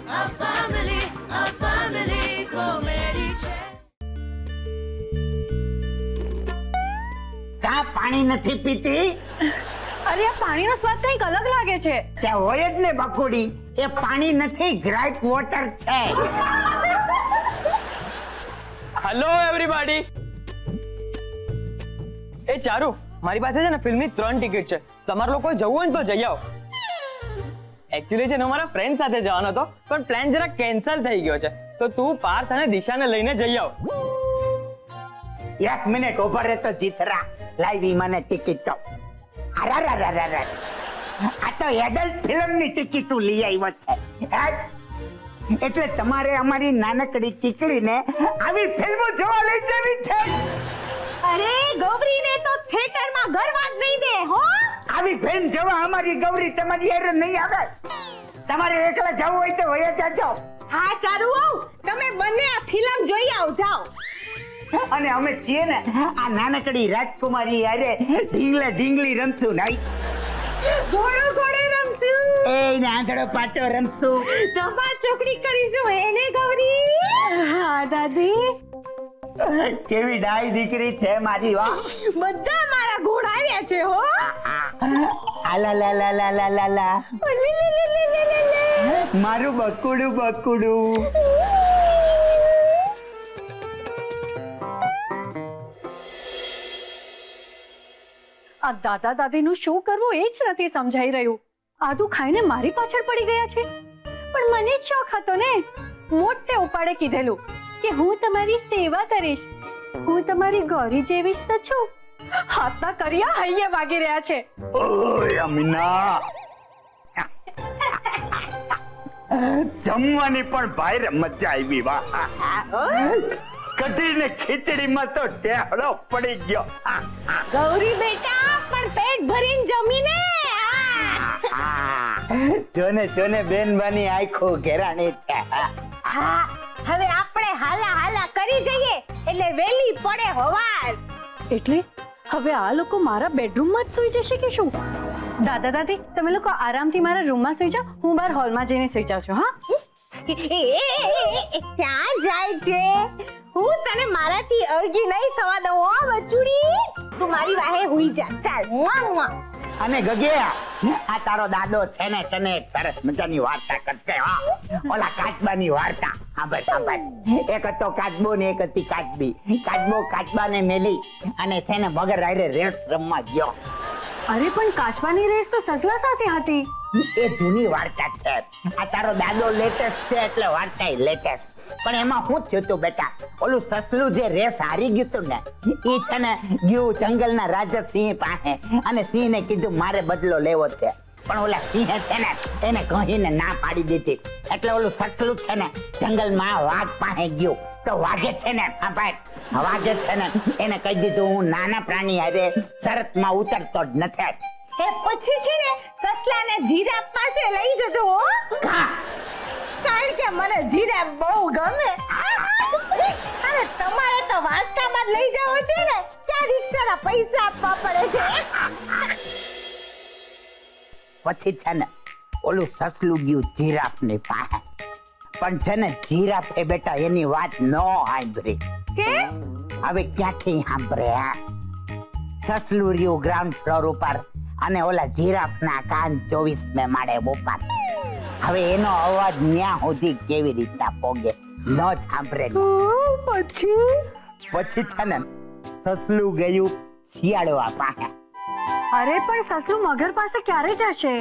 a family comedy છે. કા પાણી નથી પીતી? અરે આ પાણીનો સ્વાદ કંઈક અલગ લાગે છે. ત્યાં હોય જ ને બકુડી, એ પાણી નથી, ગ્રાઇપ વોટર છે. Hello everybody. એ ચારુ, મારી પાસે છે ને ફિલ્મની 3 ટિકિટ છે. તમારે લોકો જવું હોય ને તો જઈ આવો. એક્ચ્યુઅલી છે ને મારા ફ્રેન્ડ સાથે જવાનો હતો, પણ પ્લાન જરા કેન્સલ થઈ ગયો છે. તો તું પાર્થ અને દિશાને લઈને જઈ આવ. એક મિનિટ ઉભા રહે તો જીતરા, લાવી મને ટિકિટો. અરે આ તો એડલ્ટ ફિલ્મની ટિકિટો લઈ આવ્યો છે. એટલે તમારે અમારી નાનકડી ટીકડીને આવી ફિલ્મો જોવા લઈ જવી છે. અરે ગૌરીને તો થિયેટરમાં ગરવા જ નહીં દે હો. આવી ફિલ્મ જોવા અમારી ગૌરી તમારી હેર નહીં આવે. તમારે એકલા જવું હોય તો વયા જાઓ. હા ચારુ, તમે બંને આ ફિલ્મ જોઈ આવ જાઓ. અને અમે છીએ ને આ નાનકડી રાજકુમારી યારે ઢીંગલી રમશું નહીં. ઘોડો રમશું. એ આંધળો પાટો રમશું. ધમા ચોકડી કરીશું એને ગૌરી. હા દાદી. કેવી ડાઈ દીકરી છે મારી. વાહ, બધા મારા ઘોડા આવ્યા છે હો. આલા મારું બકુડું. આ દાદા દાદીનું શું કરવું એ જ નથી સમજાઈ રહ્યું. આદુ ખાઈને મારી પાછળ પડી ગયા છે. પણ મને શોખ હતો ને, મોટે ઉપાડે કીધેલું કે હું તમારી સેવા કરીશ. હું તમારી ગૌરી જેવી જ તો છું. હાથના કર્યા હૈયે વાગી રહ્યા છે. ઓય અમીના, જમવાની પણ ભાઈ મજા આવી. વાહ, કઢી ને ખીચડીમાં તો ટેહડો પડી ગયો. ગૌરી બેટા પણ પેટ ભરીને જમીને. જોને બેનબાની આંખો ઘેરાણી છે. હા, હવે આપણે હાલા કરી જઈએ એટલે વેલી પડે હવાર. એટલે હવે આ લોકો મારા બેડરૂમમાં જ સૂઈ જશે કે શું? દાદા દાદી, તમે લોકો આરામથી મારા રૂમમાં સૂઈ જાઓ. હું બહાર હોલમાં જઈને સૂઈ જાઉં છું. હા, ક્યાં જાય છે? હું તને મારાથી અળગી નહીં થવા દઉં હો બચુડી. તું મારી વાહે હુઈ જા. ચાલ. અને ગગિયા, આ તારો દાદો છે ને તને એક સરસ મજાની વાર્તા કરશે. ઓલા કાચબાની વાર્તા સાંભળ. એક હતો કાચબો ને એક હતી કાચબી. કાચબો કાચબાને મેલી અને છે ને મગર હારે રેસ રમવા ગયો. અરે પણ કાચબાની રેસ તો સસલા સાથે હતી. એ જૂની વાર્તા છે. આ તારો દાદો લેટેસ્ટ છે એટલે વાર્તા લેટેસ્ટ. પણ એમાં શું થયું તું બેટા, ઓલું સસલું જે રેસ હારી ગયું તું ને, એ છે ને ગયું જંગલના રાજા સિંહ પાસે અને સિંહને કીધું મારે બદલો લેવો છે. પણ ઓલા સિંહે છે ને એને કહીને ના પાડી દીધી. એટલે ઓલું સસલું છે ને જંગલમાં વાઘ પાસે ગયું. તો વાઘે છે ને એને કહી દીધું હું નાના પ્રાણી હારે શરતમાં ઉતરતો જ નથી. એ પછી છે ને સસલાને જીરાફ પાસે લઈ જજો હો. કારણ કે મને જીરાફ બહુ ગમે. અને તમારે તો વાસ્તામાં જ લઈ જાવ છે ને, ત્યાં રિક્ષાના પૈસા આપવા પડે છે. પછી છે ને ઓલું સસલું ગયું જીરાફની પાસે. પણ છે ને જીરાફે બેટા એની વાત ન સાંભળી. કે હવે ક્યાંથી સાંભળે? સસલું રહ્યું ગ્રાઉન્ડ ફ્લોર ઉપર અને ઓલા જીરાફના કાન 24મે માળે ઉપર. હવે એનો અવાજ ન્યા સુધી કેવી રીતના પોગે? ન સાંભળે. પછી છે ને સસલું ગયું શિયાળવા પાસે. અરે પણ સસલું મગર પાસે ક્યારે જશે?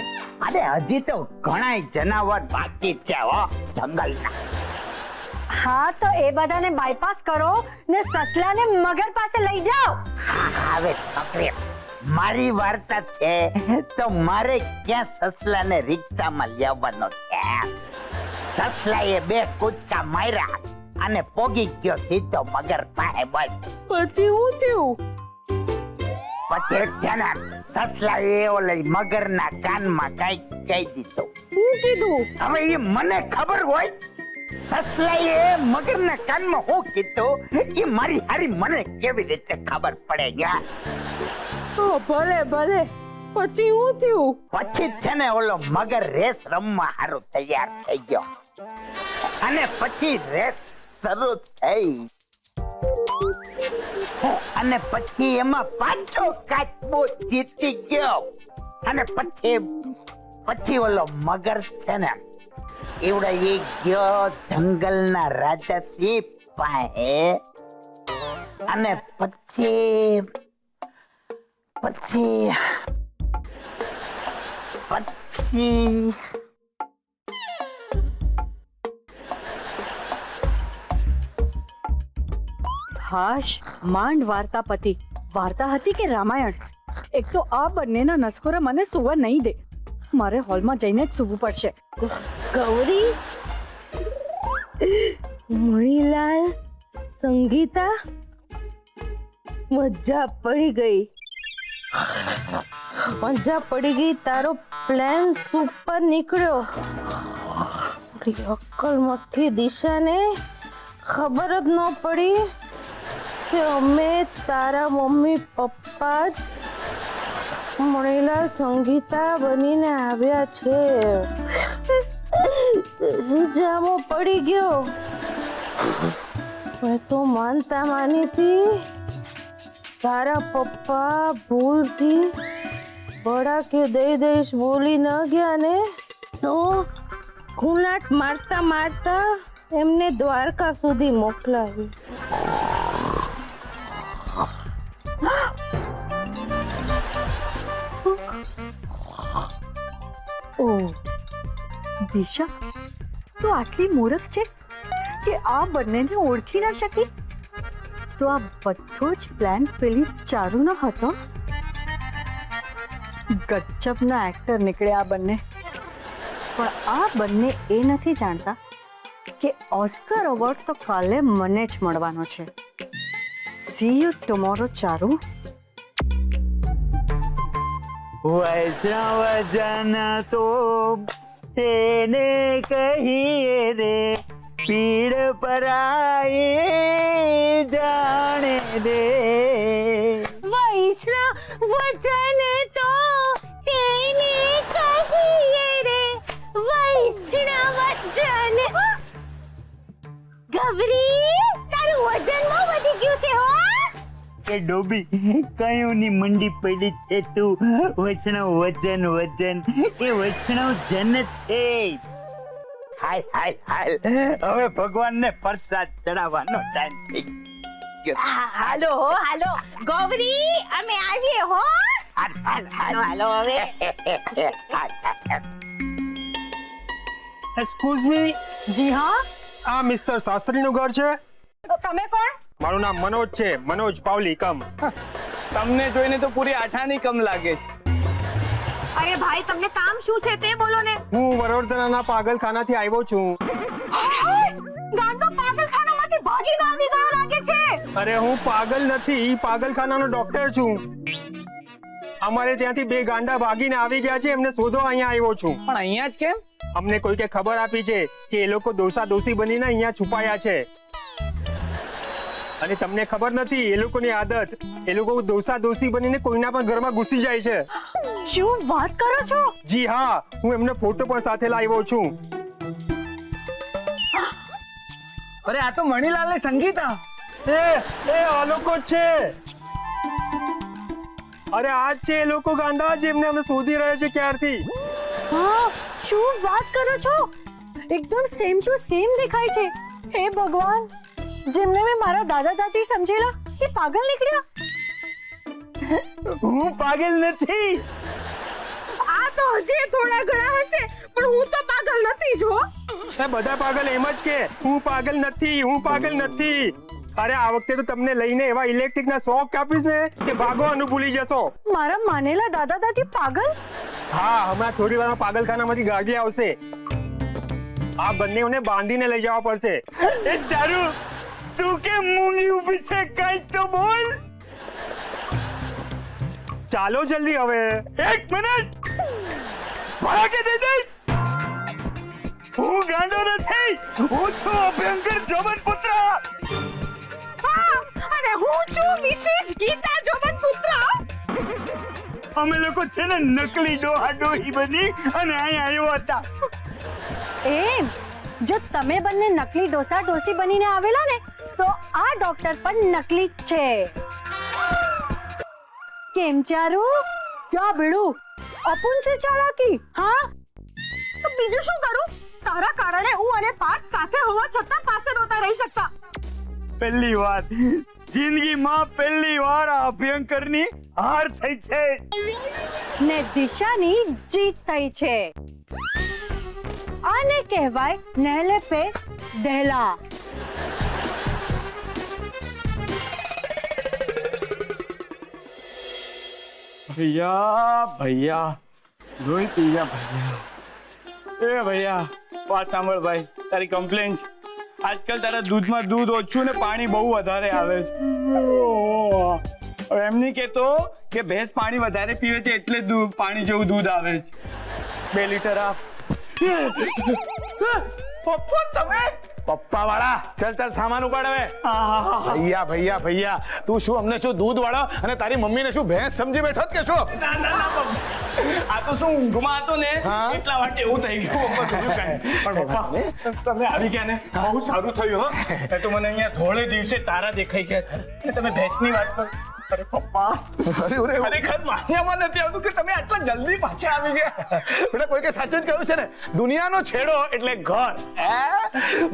અરે હજી તો ઘણા જનાવર બાકી છે હો જંગલના. હા, તો એ બધાને બાયપાસ કરો ને સસલાને મગર પાસે લઈ જાઓ. હવે છોકરી, મારી વાર્તા છે તો મારે ક્યાં સસલાને રિક્ષામાં લેવાનો છે? સસલાએ 2 કૂદકા માર્યા અને પોગી ગયો સીધો મગર પાસે. બસ પછી શું થયું? પછી છે ને સસલાએ ઓલે મગરના કાનમાં કઈ કહી દીધું. શું કીધું? હવે એ મને ખબર હોય. સસલાએ મગરના કાનમાં શું કીધું એ મારી હારી મને કેવી રીતે ખબર પડે? ભલે ભલે, પછી હું થયું? પછી છે ને ઓલો મગર રેસ રમવા હારું તૈયાર થઈ ગયો અને પછી રેસ શરૂ થઈ અને પછી એમાં પાછો કાચબો જીતી ગયો અને પછી ઓલો મગર છે ને એવડે એ ગયો જંગલના રાજા સિંહ પાસે અને પછી હાશ, માંડ વાર્તા પતિ. વાર્તા હતી કે રામાયણ? એક તો આ બંનેના નસકોરા મને સુવા નહીં દે. મારે હોલમાં જઈને જ સૂવું પડશે. ગૌરી, મણીલાલ, સંગીતા, મજા પડી ગઈ. મજા પડી ગઈ. તારો પ્લાન સુપર નીકળ્યો. અક્કલ મઠ્ઠી દિશાને ખબર જ ન પડી કે અમે તારા મમ્મી પપ્પા જ મણીલાલ સંગીતા બનીને આવ્યા છે. જામો પડી ગયો. મેં તો માનતા માની હતી તારા પપ્પા ભૂલથી બડા કે દઈ દઈશ બોલી ન ગયા ને તો ઘૂંલાટ મારતા મારતા એમને દ્વારકા સુધી મોકલાવી. ઓહ, દિશા તો આટલી મૂર્ખ છે કે આ બંનેને ઓળખી ના શકી. તો આ બધો જ પ્લાન પેલી ચારુનો હતો. ગજબના એક્ટર નીકળ્યા આ બંને. પણ આ બંને એ નથી જાણતા કે ઓસ્કર એવોર્ડ તો કાલે મને જ મળવાનો છે. See you tomorrow Charu. વૈષ્ણવજન તો તેને કહીએ રે પીડ પરાય જાણે દે. વૈષ્ણવજન તો તેને કહીએ રે વૈષ્ણવજન. ગૌરી, તારું વજન બહુ વધી ગયું છે હો. કે ડોબી કયું ની મંડી પડી છે તું? વૈષ્ણવ વજન એ વૈષ્ણવ જન છે. હાય હાય હાય, હવે ભગવાનને પ્રસાદ ચડાવવાનો ટાઈમ થઈ ગયો. હાલો ગૌરી, અમે આવીએ હો. હાલો હવે. Excuse me. જી હા. આ મિસ્ટર શાસ્ત્રીનું ઘર છે? તમે કોણ? મારું નામ મનોજ છે, મનોજ પાવલી કમ. તમને જોઈને તો પૂરી આઠાની કમ લાગે છે. અરે ભાઈ, તમને કામ શું છે તે બોલો ને. હું વડોદરાના પાગલખાનાથી આવ્યો છું. ગાંડો પાગલખાનામાંથી ભાગીને આવી ગયો લાગે છે. અરે હું પાગલ નથી, પાગલખાનાનો ડોક્ટર છું. અમારે ત્યાંથી બે ગાંડા ભાગીને આવી ગયા છે, એમને શોધો અહીંયા આવ્યો છું. પણ અહીંયા જ કેમ? અમને કોઈકે ખબર આપી છે કે એ લોકો દોષી બનીને અહીંયા છુપાયા છે. અને તમને ખબર નથી એ લોકોની આદત, એ લોકો દોષી બનીને કોઈના પણ ઘરમાં ઘૂસી જાય છે. શું વાત કરો છો? જી હા, હું એમનો ફોટો પણ સાથે લાવ્યો છું. અરે આ તો મણીલાલ ને સંગીતા. એ આ લોકો જ છે. અરે આ જ છે એ લોકો ગાંડા જેમને અમે શોધી રહ્યા છે ક્યારથી. હા, શું વાત કરો છો? એકદમ સેમ ટુ સેમ દેખાય છે. હે ભગવાન, જેમને મેં મારા દાદા દાદી સમજેલા એ પાગલ નીકળ્યા. હું પાગલ નથી. આ તો હજી થોડા ઘણા હશે, પણ હું તો પાગલ નથી જો. બધા પાગલ એમ જ કે હું પાગલ નથી. અરે આ વખતે તો તમને લઈને એવા ઇલેક્ટ્રિકના શોક કાપીશ ને કે ભાગવાનું ભૂલી જશો. મારા માનેલા દાદા દાદી પાગલ? હા, હમણાં થોડી વારમાં પાગલખાનામાંથી ગાડી આવશે. આ બંનેઓને બાંધીને લઈ જવા પડશે. એ ચારુ, તું કેમ મૂંગી ઊભી છે? કઈ તો બોલ. ચાલો જલ્દી હવે. એક મિનિટ, ભાગે દે દે. હું ગાંડો નથી, હું છું અભયંકર જોબન પુત્ર. અને હું છું મિસિસ ગીતા જોબન પુત્ર. અમે લોકો છે ને નકલી ડોહા ડોહી બની અને અહીંયા આવ્યો હતા. એમ જો તમે બંને નકલી ડોસા ડોસી બનીને આવેલા ને તો આ ડોક્ટર પણ નકલી જ છે. કેમ ચારુ ક્યાં ભીડું અપુન સે ચાલાકી? હા તો બીજું શું કરું? તારા કારણે હું અને પાર્થ સાથે હોવા છતાં પાસે નહોતા રહી શકતા. પહેલી વાર જિંદગીમાં પહેલી વાર આ અભયંકરની હાર થઈ છે. ને દિશાની જીત થઈ છે. આને કહેવાય નહેલે પે દહેલા. ભૈયા લોહી પી જા ભૈયા. એ ભૈયા વાત સાંભળ ભાઈ, તારી કમ્પ્લેન છે. આજકાલ તારા દૂધમાં દૂધ ઓછું ને પાણી બહુ વધારે આવે છે. હવે એમ નહીં કહેતો કે ભેંસ પાણી વધારે પીવે છે એટલે પાણી જેવું દૂધ આવે છે. 2 લીટર આપ. પપ્પા તમે પપ્પા વાળા ચાલ સામાન ઉપાડ હવે. ભૈયા તું શું અમને શું દૂધ વાળો અને તારી મમ્મીને શું ભેંસ સમજી બેઠો કે શું? ના આ તો શું ઊંઘમાં હતો ને એટલા માટે એવું થઈ ગયું. પણ પપ્પા તમે આવી ગયા ને બહુ સારું થયું. હો એ તો મને અહીંયા ધોળે દિવસે તારા દેખાઈ ગયા અને તમે ભેંસની વાત કરો. અરે પપ્પા ખરેખર માન્યામાં નથી આવતું કે તમે આટલા જલ્દી પાછા આવી ગયા. બેટા કોઈ કે સાચું જ કહ્યું છે ને, દુનિયાનો છેડો એટલે ઘર.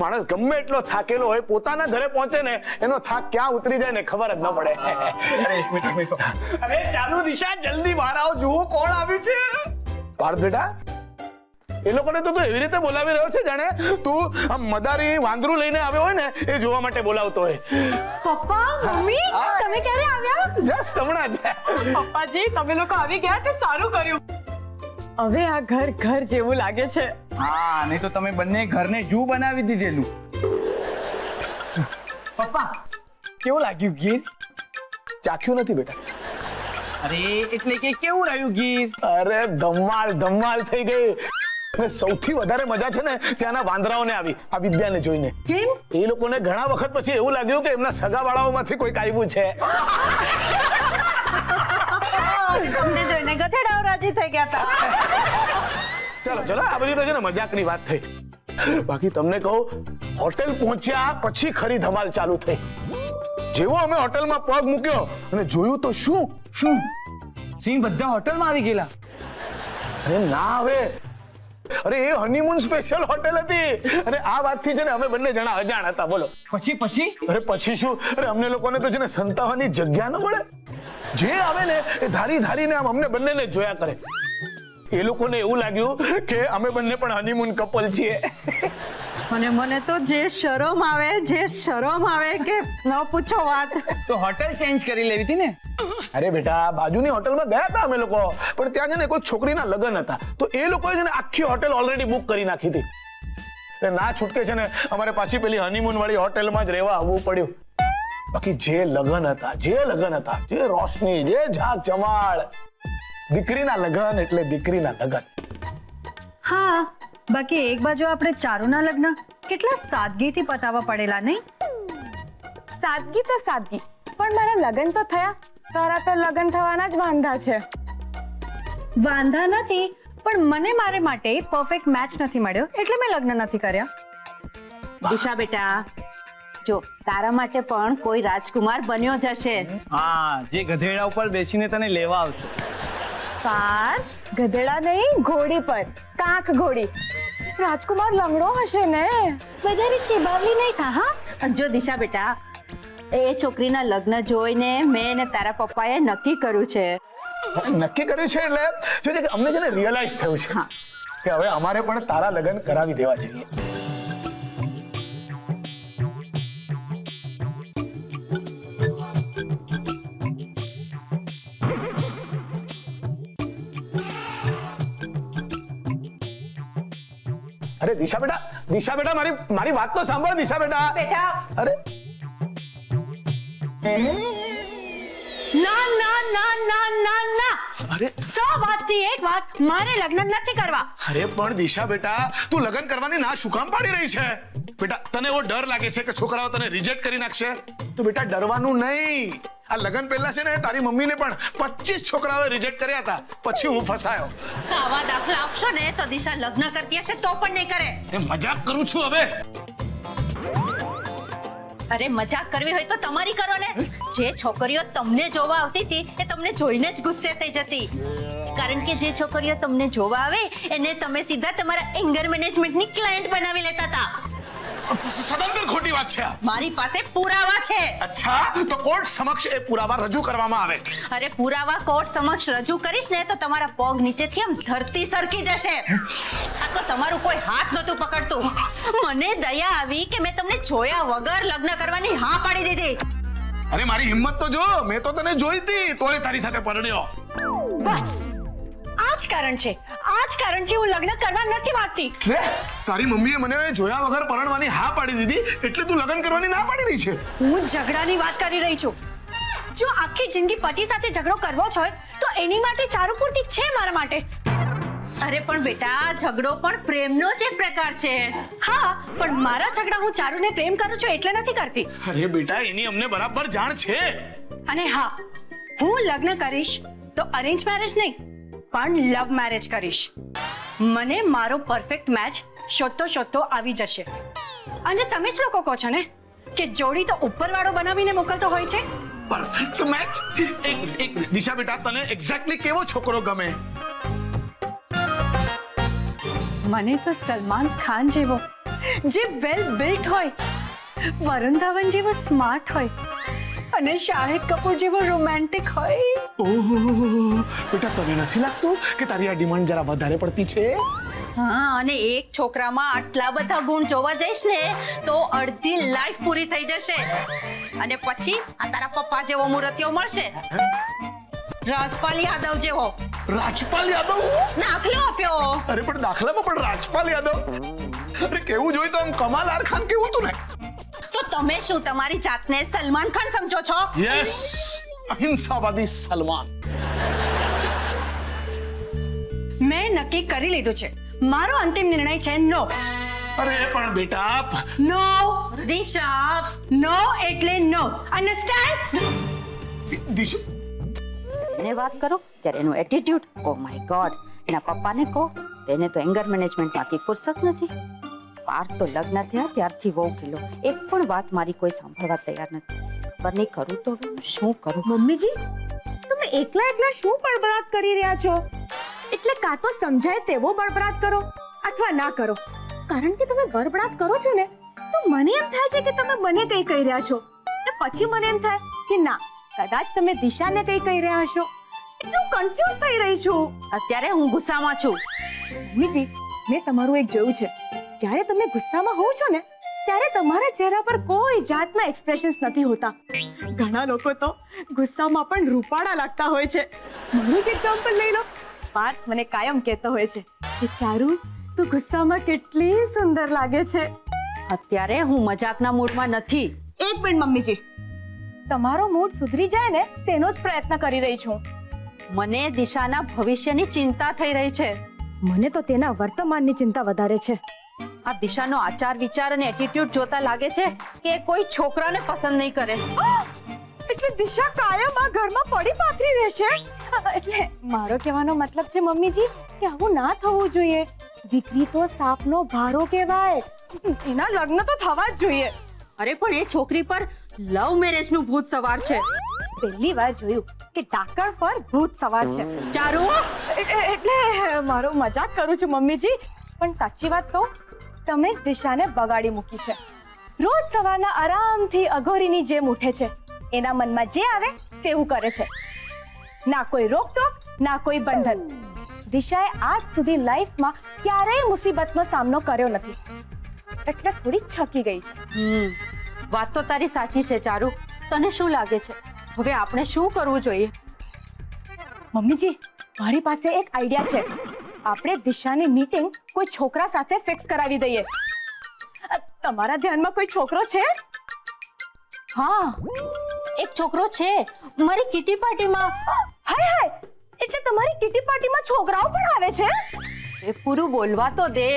માણસ ગમે એટલો થાકેલો હોય પોતાના ઘરે પહોંચે ને એનો થાક ક્યાં ઉતરી જાય ને ખબર જ ન પડે. અરે એક મિનિટ અરે ચાલુ દિશા જલ્દી બહાર આવો, જુઓ કોણ આવ્યું છે. પાર્થ બેટા એ લોકોને તો તું એવી રીતે બોલાવી રહ્યો છે જાણે તું આમ મદારી વાંદરું લઈને આવ્યો હોય ને એ જોવા માટે બોલાવતો હોય. પપ્પા મમ્મી તમે ક્યારે આવ્યા? જસ્ટ હમણાં જ. પપ્પાજી તમે લોકો આવી ગયા તે સારું કર્યું. હવે આ ઘર જેવું લાગે છે. હા નહીં તો તમે બંને ઘરને જૂ બનાવી દીધેલું. પપ્પા કેવું લાગ્યું ગીર? ચાખ્યું નથી બેટા. અરે એટલે કે કેવું રહ્યું ગીર? અરે ધમાલ થઈ ગઈ. અને સૌથી વધારે મજા છે ને ત્યાંના વાંદરાઓને આવી આ વિદ્યાને જોઈને. કેમ? એ લોકોને ઘણા વખત પછી એવું લાગ્યું કે એમના સગાવાળાઓમાંથી કોઈક આવ્યું છે. તમને જોઈને ગધેડાઓ રાજી થઈ ગયા હતા. ચલો આ બધી તો છે ને મજાકની વાત થઈ. બાકી તમને કહું હોટેલ પહોંચ્યા પછી ખરી ધમાલ ચાલુ થઈ. જેવો અમે હોટલમાં પગ મૂક્યો અને જોયું તો શું સિંહ બધા હોટલમાં આવી ગયેલા. અરે ના હવે અરે એ હનીમૂન સ્પેશિયલ હોટેલ હતી. અને આ વાતથી છે ને અમે બંને જણા અજાણ હતા. બોલો પછી અરે પછી શું? અરે અમને લોકોને તો છે ને સંતાવાની જગ્યા ન મળે. જે આવે ને એ ધારીને આમ અમને બંનેને જોયા કરે. એ લોકોને એવું લાગ્યું કે અમે બંને પણ હનીમૂન કપલ છીએ. અને મને તો જે શરમ આવે કે ન પૂછો વાત. તો હોટેલ ચેન્જ કરી લેવી હતી ને. અરે બેટા બાજુની હોટલમાં ગયા હતા અમે લોકો, પણ ત્યાં છે ને કોઈ છોકરીના લગ્ન હતા તો એ લોકોએ છે ને આખી હોટેલ ઓલરેડી બુક કરી નાખી હતી. ના છૂટકે છે ને અમારે પાછી પેલી હનીમૂન વાળી હોટેલમાં જ રહેવા આવવું પડ્યું. બાકી જે લગ્ન હતા જે રોશની, જે ઝાક જમાળ, દીકરીના લગ્ન એટલે દીકરીના લગ્ન. હા બાકી એક બાજુ આપણે ચારુના લગ્ન કેટલા સાદગીથી પતાવવા પડેલા નહીં? સાદગી તો સાદગી, પણ મારા લગ્ન તો થયા. તારા તો લગ્ન થવાના જ વાંધા છે. વાંધા નથી, પણ મને મારે માટે પરફેક્ટ મેચ નથી મળ્યો એટલે મેં લગ્ન નથી કર્યા. દિશા બેટા જો તારા માટે પણ કોઈ રાજકુમાર બન્યો જ હશે. હા જે ગધેડા ઉપર બેસીને તને લેવા આવશે. પાર્થ ગધેડા નહીં, ઘોડી પર, કાંખ ઘોડી. રાજકુમાર લંગડો હશે ને? વધારે ચીબાવલી નહીં થા. હા જો દિશા બેટા એ છોકરીના લગ્ન જોઈને મેં ને તારા પપ્પાએ નક્કી કર્યું છે. નક્કી કર્યું છે એટલે શું છે કે અમને છે ને રિયલાઇઝ થયું છે કે હવે અમારે પણ તારા લગ્ન કરાવી દેવા જોઈએ. અરે દિશા બેટા મારી વાત તો સાંભળ દિશા બેટા. અરે ના ના ના ના ના ના અરે 100 વાતથી એક વાત, મારે લગ્ન નથી કરવા. અરે પણ દિશા બેટા, તું લગ્ન કરવાની ના શું કામ પાડી રહી છે? બેટા તને એવો ડર લાગે છે કે છોકરાઓ તને રિજેક્ટ કરી નાખશે? તો બેટા ડરવાનું નહીં. આ લગ્ન પહેલા છે ને તારી મમ્મીને પણ 25 છોકરાઓએ રિજેક્ટ કર્યા હતા, પછી હું ફસાયો. આવા દાખલા આપશો ને તો દિશા લગ્ન કરતી હશે તો પણ નહીં કરે. એ મજાક કરું છું હવે. અરે મજાક કરવી હોય તો તમારી કરો ને. જે છોકરીઓ તમને જોવા આવતી હતી એ તમને જોઈને જ ગુસ્સે થઈ જતી. કારણ કે જે છોકરીઓ તમને જોવા આવે એને તમે સીધા તમારા એંગર મેનેજમેન્ટની ક્લાયન્ટ બનાવી લેતા હતા. સદંતર ખોટી વાત છે. મારી પાસે પુરાવા છે. અચ્છા, તો કોર્ટ સમક્ષ એ પુરાવા રજૂ કરવામાં આવે. અરે પુરાવા કોર્ટ સમક્ષ રજૂ કરીશ ને તો તમારા પગ નીચેથી આમ ધરતી સરકી જશે. આ તો તમારું કોઈ હાથ નહોતું પકડતું. મને દયા આવી કે મેં તમને જોયા વગર લગ્ન કરવાની હા પાડી દીધી. અરે મારી હિંમત તો જો, મેં તો તને જોઈ હતી તોય તારી સાથે પરણ્યો. બસ આ જ કારણ છે, આ જ કારણથી હું લગ્ન કરવા નથી માંગતી. લે, તારી મમ્મીએ મને જોયા વગર પરણવાની હા પાડી દીધી એટલે તું લગ્ન કરવાની ના પાડી રહી છે? હું ઝઘડાની વાત કરી રહી છું. જો આખી જિંદગી પતિ સાથે ઝઘડો કરવો જ હોય તો એની માટે ચારુ પૂરતી છે મારા માટે. અરે પણ બેટા, ઝઘડો પણ પ્રેમનો જ એક પ્રકાર છે. હા, પણ મારા ઝઘડા હું ચારુને પ્રેમ કરું છું એટલે નથી કરતી. અરે બેટા, એની અમને બરાબર જાણ છે. અને હા, હું લગ્ન કરીશ તો અરેન્જ મેરેજ નહીં પણ લવ મેરેજ કરીશ. મને મારો પરફેક્ટ મેચ શોધતો શોધતો આવી જશે. અને તમે જ લોકો કહો છો ને કે જોડી તો ઉપરવાળો બનાવીને મોકલતો હોય છે. Perfect match? એક દિશા બેટા, તને એક્ઝેક્ટલી કેવો છોકરો ગમે? મને તો સલમાન ખાન જેવો, જે વેલ બિલ્ટ હોય, વરુણ ધવન જેવો સ્માર્ટ હોય અને શાહિદ કપૂર જેવો રોમેન્ટિક હોય. ઓહો બેટા, તને નથી લાગતું કે તારી આ ડિમાન્ડ જરા વધારે પડતી છે? હા, અને એક છોકરામાં આટલા બધા ગુણ જોવા જઈશ ને તો અડધી લાઈફ પૂરી થઈ જશે. અને પછી આ તારા પપ્પા જેવો મૂર્તિઓ મળશે, રાજપાલ યાદવ જેવો. રાજપાલ યાદવ? દાખલો આપ્યો. અરે પણ દાખલામાં પણ રાજપાલ યાદવ? અરે કેવું જોઈ તો આમ કમાલ આર ખાન કેવું હતું ને. તો તમે શું તમારી જાતને સલમાન ખાન સમજો છો? યસ, અહિંસાવાદી સલમાન. મેં નક્કી કરી લીધું છે. મારો અંતિમ નિર્ણય છે નો. અરે પણ બેટા, નો દિશા, નો એટલે નો. અન્ડરસ્ટેન્ડ? દિશા, એને વાત કરો ત્યારે એનો એટીટ્યુડ, ઓ માય ગોડ. એના પપ્પાને કહો તેને તો એંગર મેનેજમેન્ટમાંથી ફુરસત નથી. પાર્થ તો લગ્ન થયા ત્યારથી વહુ કિલો, એક પણ વાત મારી કોઈ સાંભળવા તૈયાર નથી. ખબર નહીં કરું તો શું કરું. મમ્મીજી, તમે એકલા એકલા શું બળબડાટ કરી રહ્યા છો? એટલે કાં તો સમજાય તેવો બળબડાટ કરો અથવા ના કરો. કારણ કે તમે બળબડાટ કરો છો ને તો મને એમ થાય છે કે તમે મને કંઈ કહી રહ્યા છો, ને પછી મને એમ થાય કે ના, કદાચ તમે દિશાને કંઈ કહી રહ્યા છો. એટલે હું કન્ફ્યુઝ થઈ રહી છું. અત્યારે હું ગુસ્સામાં છું. મમ્મીજી, મેં તમારું એક જોયું છે, જ્યારે તમે ગુસ્સામાં હોવ છો ને ત્યારે તમારા ચહેરા પર કોઈ જાતના એક્સપ્રેશન્સ નથી હોતા. ઘણા લોકો તો ગુસ્સામાં પણ રૂપાળા લાગતા હોય છે. મારું જ એક્ઝામ્પલ લઈ લો. પાર્થ મને કાયમ કહેતો હોય છે કે ચારુ, તું ગુસ્સામાં કેટલી સુંદર લાગે છે. અત્યારે હું મજાકના મૂડમાં નથી. એક મિનિટ મમ્મીજી, તમારો મૂડ સુધરી જાય ને તેનો જ પ્રયત્ન કરી રહી છું. મને દિશાના ભવિષ્યની ચિંતા થઈ રહી છે. મને તો તેના વર્તમાનની ચિંતા વધારે છે. આ દિશાનો આચાર વિચાર અને એટીટ્યુડ જોતા લાગે છે કે કોઈ છોકરાને પસંદ નહીં કરે. એટલે દિશા કાયમ આ ઘરમાં પડી પાથરી રહેશે? એટલે મારો કહેવાનો મતલબ છે મમ્મીજી કે આવું ના થવું જોઈએ. દીકરી તો સાપનો ભારો કહેવાય, એના લગ્ન તો થવા જ જોઈએ. અરે પણ એ છોકરી પર લવ મેરેજ નું ભૂત સવાર છે. પહેલી વાર જોયું કે ડાકણ પર ભૂત સવાર છે. ચારુ, એટલે મારો મજાક કરું છું મમ્મીજી, પણ સાચી વાત તો તમે જ દિશાને બગાડી મૂકી છે. રોજ સવારના આરામથી અઘોરીની જેમ ઉઠે છે, એના મનમાં જે આવે તેવું કરે છે. ના કોઈ રોકટોક, ના કોઈ બંધન. દિશાએ આજ સુધી લાઈફમાં ક્યારેય મુસીબતનો સામનો કર્યો નથી, એટલે થોડી છકી ગઈ છે. વાત તો તારી સાચી છે ચારુ. તને શું લાગે છે હવે આપણે શું કરવું જોઈએ? મમ્મીજી, મારી પાસે એક આઈડિયા છે. આપણે દિશાની મીટિંગ કોઈ છોકરા સાથે ફિક્સ કરાવી દઈએ. તમારા ધ્યાનમાં કોઈ છોકરો છે? હા, એક છોકરો છે મારી કિટી પાર્ટીમાં. હાય હાય, એટલે તમારી કિટી પાર્ટીમાં છોકરાઓ પણ આવે છે? એ પૂરું બોલવા તો દે.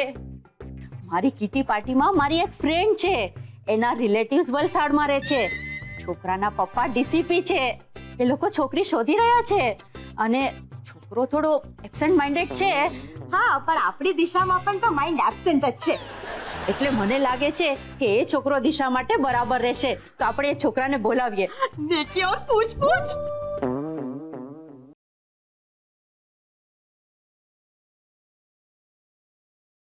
મારી કિટી પાર્ટીમાં મારી એક ફ્રેન્ડ છે, એના રિલેટિવ્સ વલસાડમાં રહે છે. છોકરાના પપ્પા ડીસીપી છે. એ લોકો છોકરી શોધી રહ્યા છે અને છોકરો થોડો એબ્સન્ટ માઇન્ડેડ છે. હા, પણ આપણી દિશામાં પણ તો માઇન્ડ એબ્સેન્ટ જ છે. એટલે મને લાગે છે કે એ છોકરો દિશા માટે બરાબર રહેશે. તો આપણે એ છોકરાને બોલાવીએ. દેખી ઓર પૂછ પૂછ.